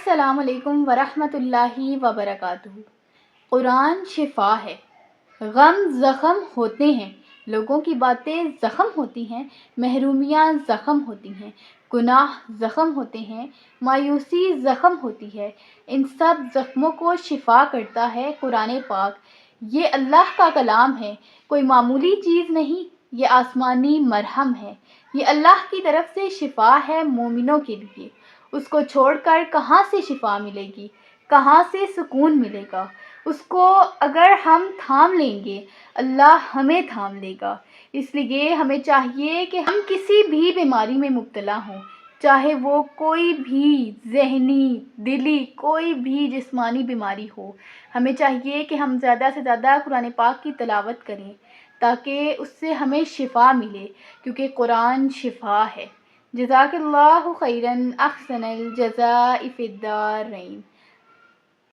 السلام علیکم ورحمۃ اللہ وبرکاتہ۔ قرآن شفا ہے۔ غم زخم ہوتے ہیں، لوگوں کی باتیں زخم ہوتی ہیں، محرومیاں زخم ہوتی ہیں، گناہ زخم ہوتے ہیں، مایوسی زخم ہوتی ہے۔ ان سب زخموں کو شفا کرتا ہے قرآن پاک۔ یہ اللہ کا کلام ہے، کوئی معمولی چیز نہیں، یہ آسمانی مرہم ہے۔ یہ اللہ کی طرف سے شفا ہے مومنوں کے لیے۔ اس کو چھوڑ کر کہاں سے شفا ملے گی، کہاں سے سکون ملے گا؟ اس کو اگر ہم تھام لیں گے، اللہ ہمیں تھام لے گا۔ اس لیے ہمیں چاہیے کہ ہم کسی بھی بیماری میں مبتلا ہوں، چاہے وہ کوئی بھی ذہنی، دلی، کوئی بھی جسمانی بیماری ہو، ہمیں چاہیے کہ ہم زیادہ سے زیادہ قرآن پاک کی تلاوت کریں تاکہ اس سے ہمیں شفا ملے، کیونکہ قرآن شفا ہے۔ جزاک اللہ خیراً، احسن الجزاء فی الدارین۔